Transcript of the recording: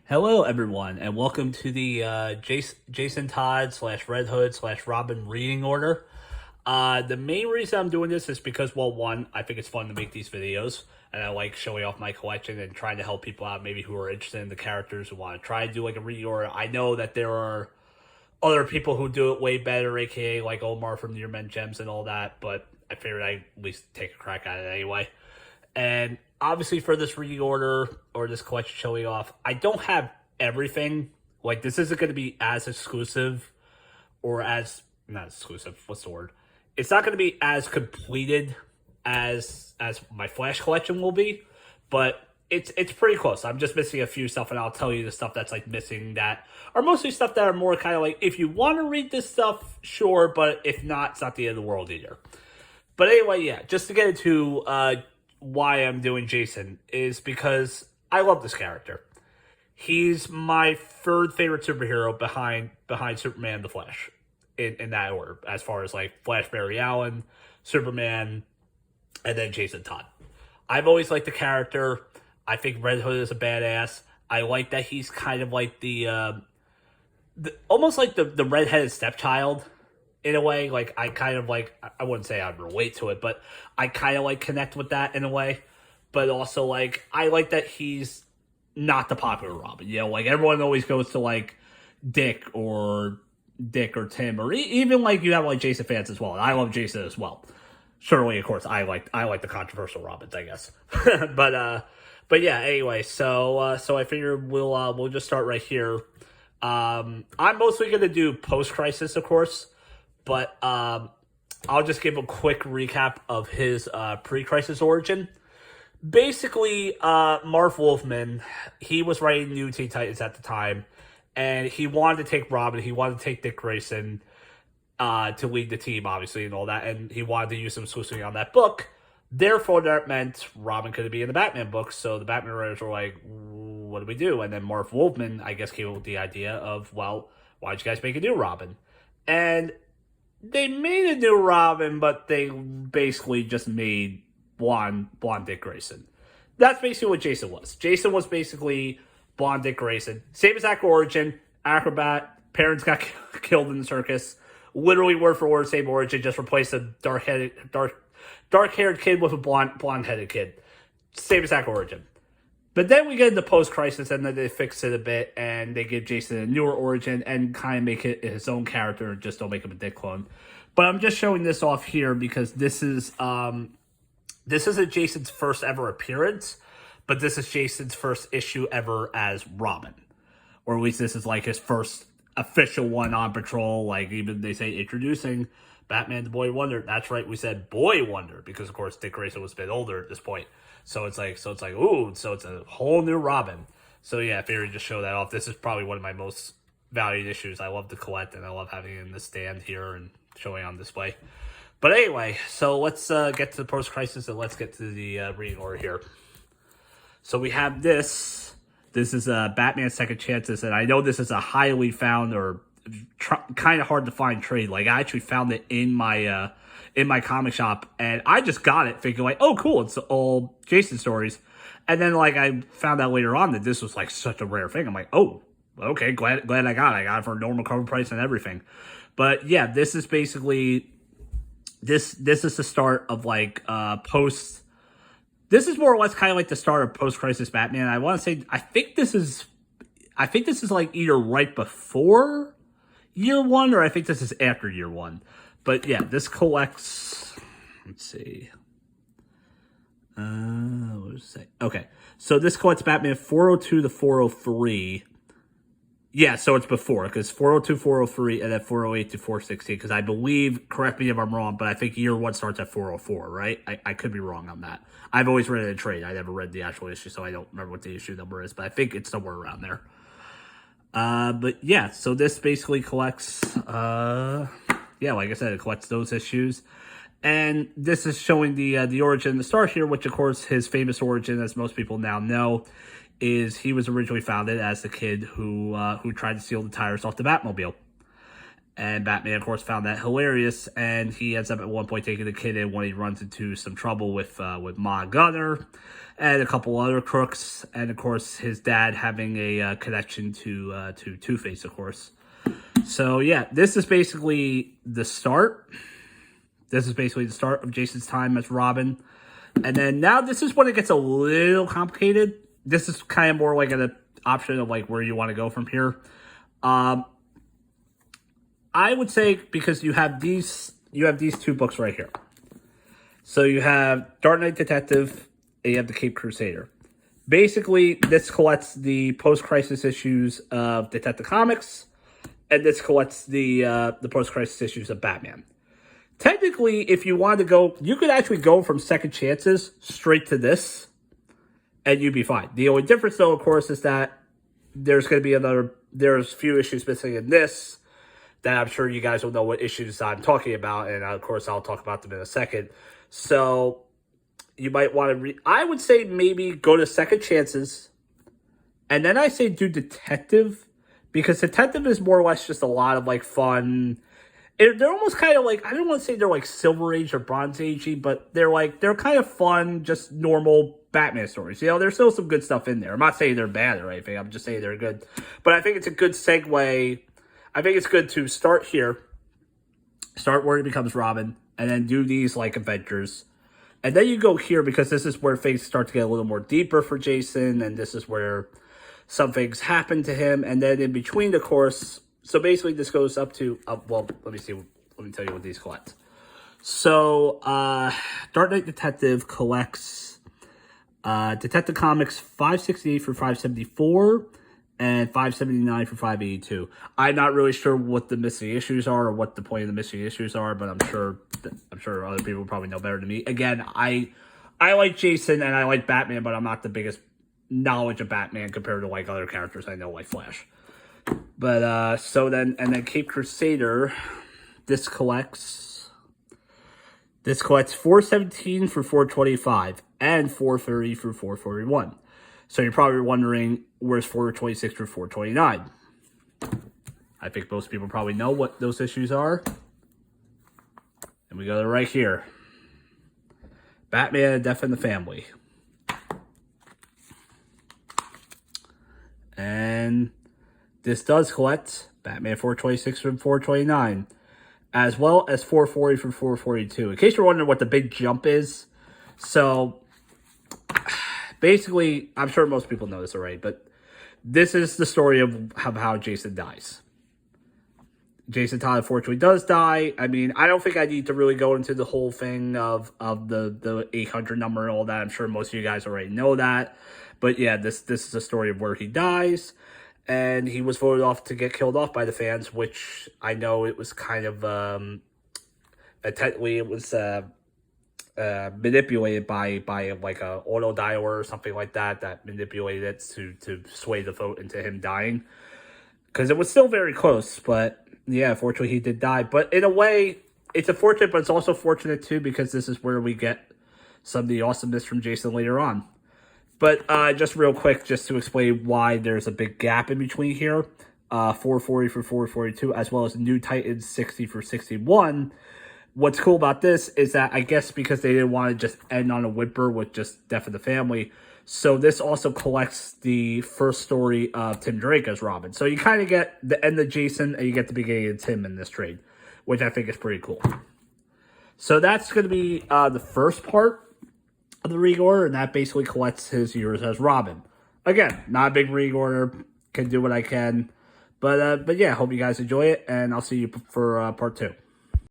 Hello, everyone, and welcome to the Jason Todd / Red Hood / Robin reading order. The main reason I'm doing this is because, well, one, I think it's fun to make these videos, and I like showing off my collection and trying to help people out, maybe who are interested in the characters who want to try to do like a reading order. I know that there are other people who do it way better, aka like Omar from Near Men Gems and all that, but I figured I'd at least take a crack at it anyway. And obviously, for this reading order or this collection showing off, I don't have everything. Like, this isn't going to be as exclusive or as not exclusive. What's the word? It's not going to be as completed as my Flash collection will be, but it's pretty close. I'm just missing a few stuff, and I'll tell you the stuff that's like missing that are mostly stuff that are more kind of like, if you want to read this stuff, sure, but if not, it's not the end of the world either. But anyway, yeah, just to get into why I'm doing Jason is because I love this character. He's my third favorite superhero behind Superman and the Flash in that order, as far as like Flash Barry Allen, Superman, and then Jason Todd. I've always liked the character. I think Red Hood is a badass. I like that he's kind of like the almost like the redheaded stepchild in a way. Like, I kind of like, I wouldn't say I'd relate to it, but I kind of like connect with that in a way. But also, like, I like that he's not the popular Robin. You know, like, everyone always goes to like Dick or Tim, or even like you have like Jason fans as well. And I love Jason as well. Certainly, of course, I like the controversial Robins, I guess. But yeah. Anyway, so I figure we'll just start right here. I'm mostly gonna do post crisis, of course, but I'll just give a quick recap of his pre-crisis origin. Basically, Marv Wolfman, he was writing New Teen Titans at the time, and he wanted to take Robin, he wanted to take Dick Grayson to lead the team, obviously, and all that, and he wanted to use them exclusively on that book. Therefore, that meant Robin couldn't be in the Batman books, so the Batman writers were like, what do we do? And then Marv Wolfman, I guess, came up with the idea of, well, why don't you guys make a new Robin? And they made a new Robin, but they basically just made blonde Dick Grayson. That's basically what Jason was. Jason was basically blonde Dick Grayson. Same exact origin, acrobat, parents got killed in the circus. Literally word for word, same origin, just replace a dark-haired kid with a blonde-headed kid. Same exact origin. But then we get into post-crisis, and then they fix it a bit, and they give Jason a newer origin, and kind of make it his own character, and just don't make him a Dick clone. But I'm just showing this off here because this isn't Jason's first ever appearance, but this is Jason's first issue ever as Robin. Or at least this is like his first official one on patrol. Like, even they say introducing Batman the Boy Wonder. That's right, we said Boy Wonder, because of course Dick Grayson was a bit older at this point. So it's like, ooh, so it's a whole new Robin. So yeah, I figured just show that off. This is probably one of my most valued issues. I love to collect, and I love having it in the stand here and showing on display. But anyway, so let's get to the post-crisis, and let's get to the reading order here. So we have this. This is Batman Second Chances, and I know this is a highly found or kind of hard to find trade. Like, I actually found it in my comic shop, and I just got it thinking like, oh cool, it's all Jason stories. And then like I found out later on that this was like such a rare thing. I'm like, oh, okay, glad I got it for a normal cover price and everything. But yeah, this is basically this is the start of like post. This is more or less kind of like the start of post-crisis Batman. I want to say I think this is like either right before year one, or I think this is after year one. But yeah, this collects, let's see. What does it say? Okay. So this collects Batman 402 to 403. Yeah, so it's before, because 402, 403, and then 408 to 416. Because I believe, correct me if I'm wrong, but I think year one starts at 404, right? I could be wrong on that. I've always read it in trade. I never read the actual issue, so I don't remember what the issue number is, but I think it's somewhere around there. But yeah, so this basically collects, yeah, like I said, it collects those issues. And this is showing the origin, the start here, which of course his famous origin, as most people now know, is he was originally founded as the kid who tried to steal the tires off the Batmobile. And Batman, of course, found that hilarious, and he ends up at one point taking the kid in when he runs into some trouble with Ma Gunner and a couple other crooks, and of course his dad having a connection to Two-Face, of course. So yeah, this is basically the start. This is basically the start of Jason's time as Robin. And then now this is when it gets a little complicated. This is kind of more like an option of like where you want to go from here. I would say because you have these two books right here. So you have Dark Knight Detective and you have the Cape Crusader. Basically, this collects the post-crisis issues of Detective Comics, and this collects the post-crisis issues of Batman. Technically, if you wanted to go, you could actually go from Second Chances straight to this, and you'd be fine. The only difference, though, of course, is that there's going to be there's a few issues missing in this that I'm sure you guys will know what issues I'm talking about, and of course, I'll talk about them in a second. So, you might want to I would say maybe go to Second Chances, and then I say do Detective, because Detective is more or less just a lot of, like, fun. They're almost kind of like, I don't want to say they're like Silver Age or Bronze Agey, but they're kind of fun, just normal Batman stories. You know, there's still some good stuff in there. I'm not saying they're bad or anything. I'm just saying they're good. But I think it's a good segue. I think it's good to start here, start where he becomes Robin, and then do these like adventures. And then you go here because this is where things start to get a little more deeper for Jason, and this is where some things happen to him. And then in between, of course, so basically this goes up to, well, let me tell you what these collect. So, Dark Knight Detective collects Detective Comics 568 for 574 and 579 for 582. I'm not really sure what the missing issues are or what the point of the missing issues are, but I'm sure other people probably know better than me. Again, I like Jason and I like Batman, but I'm not the biggest knowledge of Batman compared to like other characters I know, like Flash. But so then, and then Cape Crusader, this collects 417 for 425 and 430 for 441. So you're probably wondering, where's 426 for 429? I think most people probably know what those issues are. And we go to right here. Batman and Death in the Family. And this does collect Batman 426 from 429, as well as 440 from 442. In case you're wondering what the big jump is, so basically, I'm sure most people know this already, but this is the story of how Jason dies. Jason Todd unfortunately does die. I mean, I don't think I need to really go into the whole thing of the 800 number and all that. I'm sure most of you guys already know that. But yeah, this is a story of where he dies. And he was voted off to get killed off by the fans, which I know it was kind of, technically it was manipulated by like a auto dialer or something like that manipulated it to sway the vote into him dying. Because it was still very close, but yeah, unfortunately he did die. But in a way, it's unfortunate, but it's also fortunate too, because this is where we get some of the awesomeness from Jason later on. But just real quick, just to explain why there's a big gap in between here. 440 for 442, as well as New Titans 60 for 61. What's cool about this is that I guess because they didn't want to just end on a whimper with just Death of the Family, so this also collects the first story of Tim Drake as Robin. So you kind of get the end of Jason and you get the beginning of Tim in this trade, which I think is pretty cool. So that's going to be the first part of the reorder, and that basically collects his years as Robin. Again, not a big reorder, can do what I can, but yeah, hope you guys enjoy it, and I'll see you for part 2.